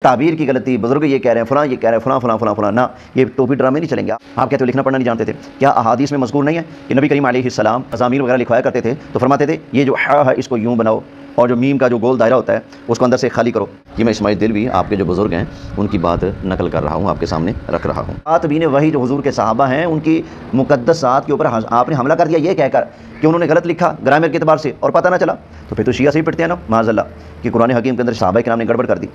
تعبیر کی غلطی، بزرگ یہ کہہ رہے ہیں، فلاں یہ کہہ رہے ہیں، فلاں فلاں فلاں فلاں، نہ یہ ٹوپی ڈرامے نہیں چلیں گے۔ آپ کہتے ہو لکھنا پڑھنا نہیں جانتے تھے، کیا احادیث میں مذکور نہیں ہے کہ نبی کریم علیہ السلام مضامین وغیرہ لکھوایا کرتے تھے تو فرماتے تھے یہ جو ہا ہے اس کو یوں بناؤ، اور جو میم کا جو گول دائرہ ہوتا ہے اس کو اندر سے خالی کرو۔ یہ میں اسماعیل دلوی آپ کے جو بزرگ ہیں ان کی بات نقل کر رہا ہوں، آپ کے سامنے رکھ رہا ہوں۔ کاتبین وحی جو حضور کے صحابہ ہیں ان کی مقدس ذات کے اوپر آپ نے حملہ کر دیا یہ کہہ کر کہ انہوں نے غلط لکھا گرامر کے اعتبار سے اور پتہ نہ چلا، تو پھر تو شیعہ سے ہی پٹتے ہیں نا معاذ اللہ کہ قرآن حکیم کے اندر صحابہ کرام نے گڑبڑ کر دی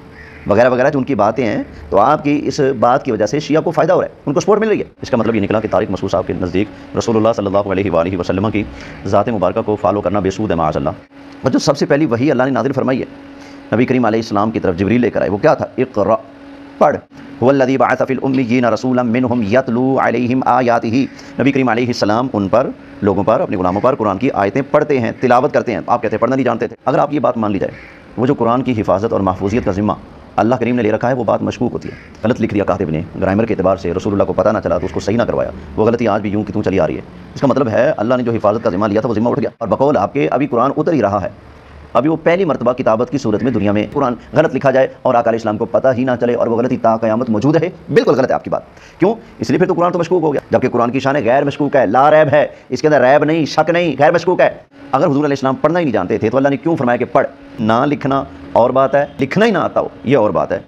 وغیرہ وغیرہ جو ان کی باتیں ہیں، تو آپ کی اس بات کی وجہ سے شیعہ کو فائدہ ہو رہا ہے، ان کو سپورٹ مل رہی ہے۔ اس کا مطلب یہ نکلا کہ طارق مسعود صاحب کے نزدیک رسول اللہ صلی اللہ علیہ وآلہ وسلم کی ذات مبارکہ کو فالو کرنا بے سود ہے معاذ اللہ۔ اور جو سب سے پہلی وحی اللہ نے نازل فرمائی ہے نبی کریم علیہ السلام کی طرف جبریل لے کر آئے، وہ کیا تھا؟ اقرأ، پڑھ، هو الذی بعث فی الامیین رسولا منہم یتلو علیہم آیاتہ، نبی کریم علیہ السلام ان پر، لوگوں پر، اپنے غلاموں پر قرآن کی آیتیں پڑھتے ہیں، تلاوت کرتے ہیں۔ آپ کہتے ہیں پڑھنا نہیں جانتے تھے۔ اگر آپ یہ بات مان لی جائے وہ جو قرآن کی حفاظت اور محفوظیت کا ذمہ اللہ کریم نے لے رکھا ہے وہ بات مشکوک ہوتی ہے۔ غلط لکھ دیا کاتب نے گرامر کے اعتبار سے، رسول اللہ کو پتہ نہ چلا تو اس کو صحیح نہ کروایا، وہ غلطی آج بھی یوں کہ توں چلی آ رہی ہے۔ اس کا مطلب ہے اللہ نے جو حفاظت کا ذمہ لیا تھا وہ ذمہ اٹھ گیا، اور بقول آپ کے ابھی قرآن اتر ہی رہا ہے، ابھی وہ پہلی مرتبہ کتابت کی صورت میں دنیا میں قرآن غلط لکھا جائے اور آقا علیہ السلام کو پتہ ہی نہ چلے اور وہ غلطی تا قیامت موجود ہے، بالکل غلط ہے آپ کی بات۔ کیوں؟ اس لیے پھر تو قرآن تو مشکوک ہو گیا، جبکہ قرآن کی شان غیر مشکوک ہے، لا ریب ہے، اس کے اندر ریب نہیں، شک نہیں، غیر مشکوک ہے۔ اگر حضور علیہ السلام پڑھنا ہی نہیں جانتے تھے تو اللہ نے کیوں فرمایا کہ پڑھ؟ نہ لکھنا اور بات ہے، لکھنا ہی نہ آتا ہو یہ اور بات ہے۔